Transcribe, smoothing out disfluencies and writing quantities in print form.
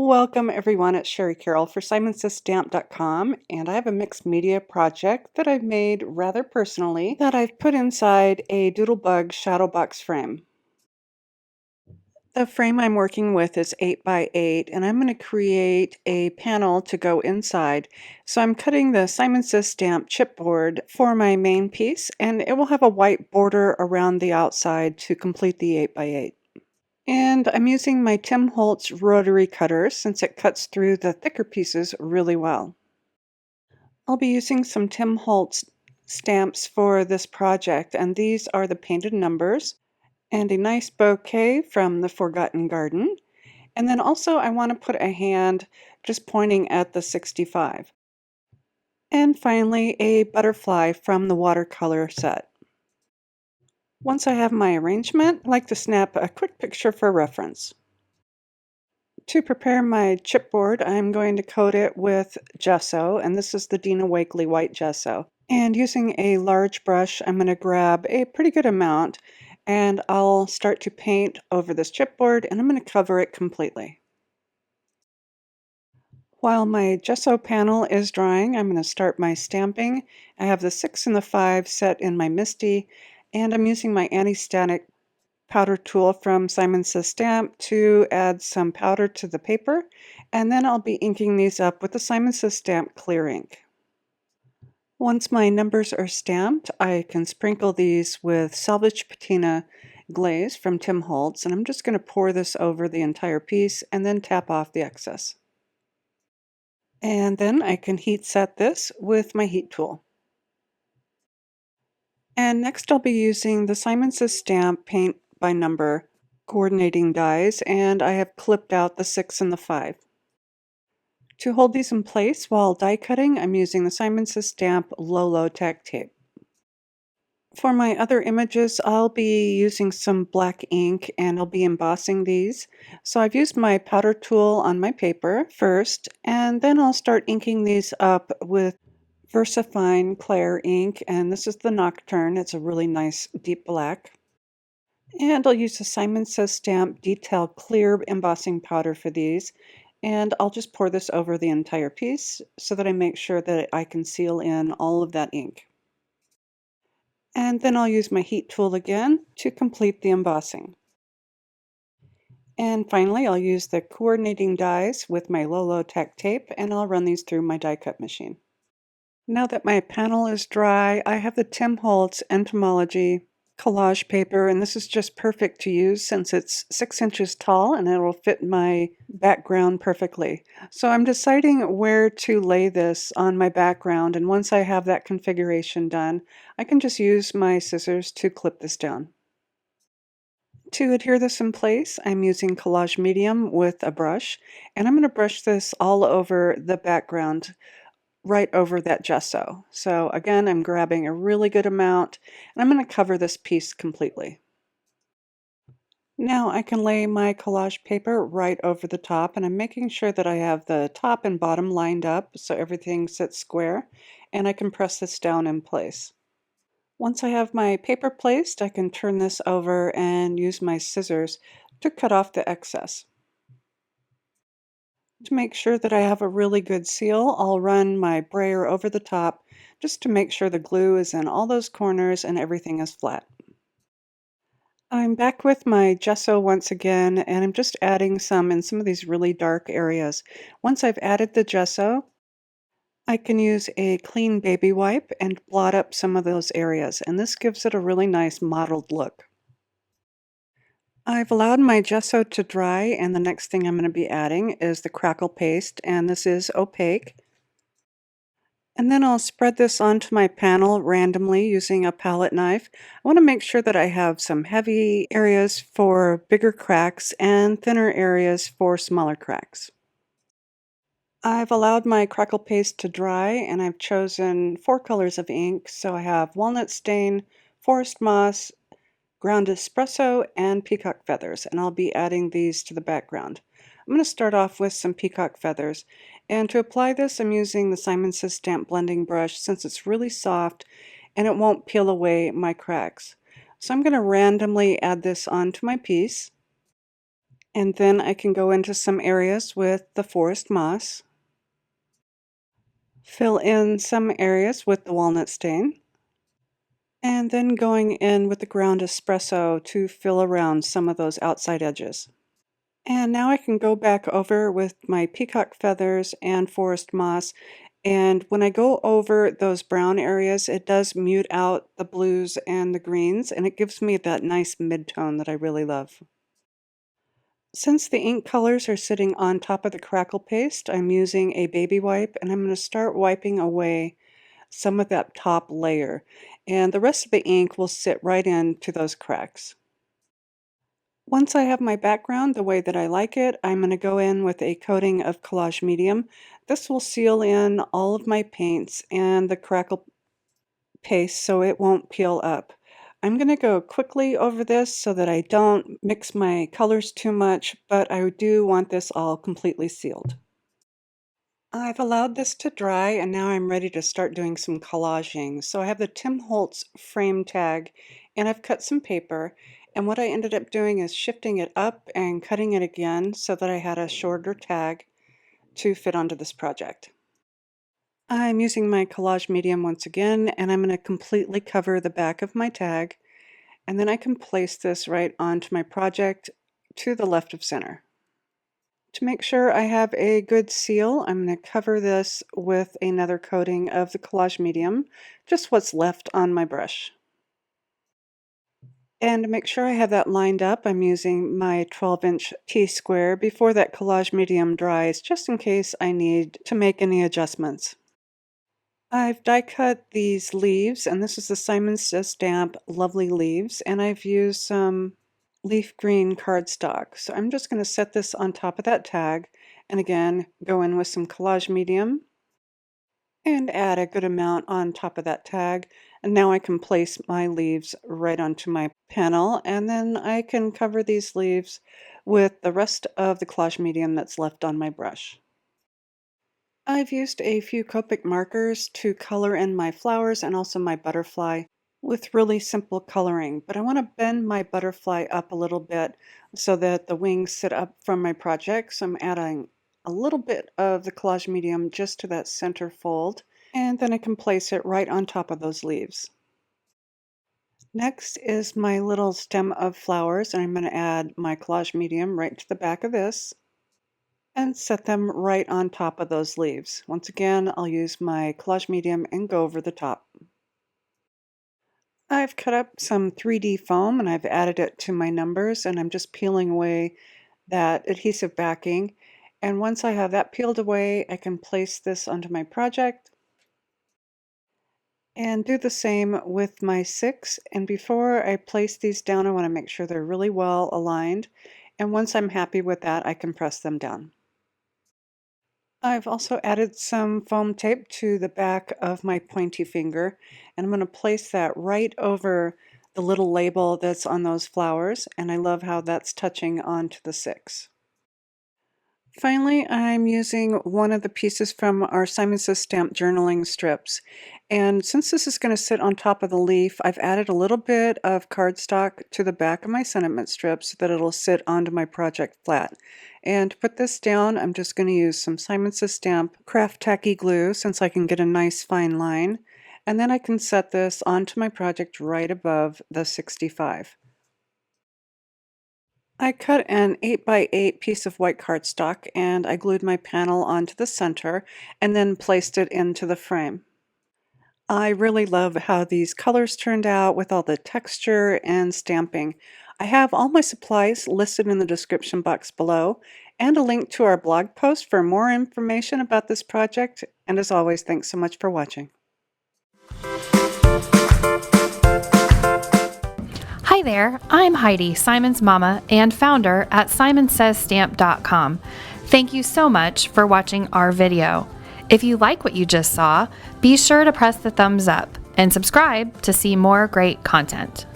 Welcome everyone, it's Shari Carroll for SimonsStamp.com, and I have a mixed media project that I've made rather personally that I've put inside a Doodlebug shadow box frame. The frame I'm working with is 8 by 8 and I'm going to create a panel to go inside. So I'm cutting the Simon Says Stamp chipboard for my main piece, and it will have a white border around the outside to complete the 8 by 8. And I'm using my Tim Holtz rotary cutter since it cuts through the thicker pieces really well. I'll be using some Tim Holtz stamps for this project, and these are the painted numbers and a nice bouquet from the Forgotten Garden. And then also I want to put a hand just pointing at the 65. And finally a butterfly from the watercolor set. Once I have my arrangement, I like to snap a quick picture for reference. To prepare my chipboard, I'm going to coat it with gesso, and this is the Dina Wakley white gesso. And using a large brush, I'm going to grab a pretty good amount, and I'll start to paint over this chipboard, and I'm going to cover it completely. While my gesso panel is drying, I'm going to start my stamping. I have the 6 and the 5 set in my MISTI, and I'm using my anti-static powder tool from Simon Says Stamp to add some powder to the paper, and then I'll be inking these up with the Simon Says Stamp clear ink. Once my numbers are stamped, I can sprinkle these with Salvaged Patina glaze from Tim Holtz, and I'm just going to pour this over the entire piece and then tap off the excess. And then I can heat set this with my heat tool. And next I'll be using the Simon Says Stamp paint by number coordinating dies, and I have clipped out the 6 and the 5. To hold these in place while die cutting, I'm using the Simon Says Stamp low tack tape. For my other images, I'll be using some black ink and I'll be embossing these. So I've used my powder tool on my paper first, and then I'll start inking these up with VersaFine Clair ink, and this is the Nocturne. It's a really nice deep black. And I'll use the Simon Says Stamp Detail Clear embossing powder for these, and I'll just pour this over the entire piece so that I make sure that I can seal in all of that ink. And then I'll use my heat tool again to complete the embossing. And finally, I'll use the coordinating dies with my low tack tape, and I'll run these through my die cut machine. Now that my panel is dry, I have the Tim Holtz Entomology collage paper, and this is just perfect to use since it's 6 inches tall and it will fit my background perfectly. So I'm deciding where to lay this on my background, and once I have that configuration done, I can just use my scissors to clip this down. To adhere this in place, I'm using Collage Medium with a brush, and I'm going to brush this all over the background, right over that gesso. So again, I'm grabbing a really good amount, and I'm going to cover this piece completely. Now I can lay my collage paper right over the top, and I'm making sure that I have the top and bottom lined up so everything sits square, and I can press this down in place. Once I have my paper placed, I can turn this over and use my scissors to cut off the excess. To make sure that I have a really good seal, I'll run my brayer over the top just to make sure the glue is in all those corners and everything is flat. I'm back with my gesso once again, and I'm just adding some in some of these really dark areas. Once I've added the gesso, I can use a clean baby wipe and blot up some of those areas, and this gives it a really nice mottled look. I've allowed my gesso to dry, and the next thing I'm going to be adding is the crackle paste, and this is opaque. And then I'll spread this onto my panel randomly using a palette knife. I want to make sure that I have some heavy areas for bigger cracks and thinner areas for smaller cracks. I've allowed my crackle paste to dry, and I've chosen 4 colors of ink. So I have walnut stain, forest moss, ground espresso, and peacock feathers, and I'll be adding these to the background. I'm going to start off with some peacock feathers, and to apply this I'm using the Simon Says Stamp blending brush since it's really soft and it won't peel away my cracks. So I'm going to randomly add this onto my piece, And then I can go into some areas with the forest moss, fill in some areas with the walnut stain, and then going in with the ground espresso to fill around some of those outside edges. And now I can go back over with my peacock feathers and forest moss, and when I go over those brown areas, it does mute out the blues and the greens, and it gives me that nice mid-tone that I really love. Since the ink colors are sitting on top of the crackle paste, I'm using a baby wipe, and I'm going to start wiping away some of that top layer, and the rest of the ink will sit right into those cracks. Once I have my background the way that I like it, I'm going to go in with a coating of Collage medium. This will seal in all of my paints and the crackle paste so it won't peel up. I'm going to go quickly over this so that I don't mix my colors too much, but I do want this all completely sealed. I've allowed this to dry, and now I'm ready to start doing some collaging. So I have the Tim Holtz frame tag, and I've cut some paper, and what I ended up doing is shifting it up and cutting it again so that I had a shorter tag to fit onto this project. I'm using my collage medium once again, and I'm going to completely cover the back of my tag, and then I can place this right onto my project to the left of center. To make sure I have a good seal, I'm going to cover this with another coating of the collage medium, just what's left on my brush. And to make sure I have that lined up, I'm using my 12-inch T-square before that collage medium dries, just in case I need to make any adjustments. I've die cut these leaves, and this is the Simon Says Stamp Lovely Leaves, and I've used some leaf green cardstock. So I'm just going to set this on top of that tag, and again go in with some collage medium and add a good amount on top of that tag. And now I can place my leaves right onto my panel, and then I can cover these leaves with the rest of the collage medium that's left on my brush. I've used a few Copic markers to color in my flowers and also my butterfly with really simple coloring, but I want to bend my butterfly up a little bit so that the wings sit up from my project. So I'm adding a little bit of the collage medium just to that center fold, and then I can place it right on top of those leaves. Next is my little stem of flowers, and I'm going to add my collage medium right to the back of this and set them right on top of those leaves. Once again, I'll use my collage medium and go over the top. I've cut up some 3D foam and I've added it to my numbers, and I'm just peeling away that adhesive backing. And once I have that peeled away, I can place this onto my project and do the same with my 6. And before I place these down, I want to make sure they're really well aligned. And once I'm happy with that, I can press them down. I've also added some foam tape to the back of my pointy finger, and I'm going to place that right over the little label that's on those flowers, and I love how that's touching onto the 6. Finally, I'm using one of the pieces from our Simon Says Stamp journaling strips, and since this is going to sit on top of the leaf, I've added a little bit of cardstock to the back of my sentiment strips so that it'll sit onto my project flat. And to put this down, I'm just going to use some Simon Says Stamp craft tacky glue since I can get a nice fine line, and then I can set this onto my project right above the 65. I cut an 8x8 piece of white cardstock and I glued my panel onto the center and then placed it into the frame. I really love how these colors turned out with all the texture and stamping. I have all my supplies listed in the description box below and a link to our blog post for more information about this project. And as always, thanks so much for watching. Hi there, I'm Heidi, Simon's mama and founder at simonsaysstamp.com. Thank you so much for watching our video. If you like what you just saw, be sure to press the thumbs up and subscribe to see more great content.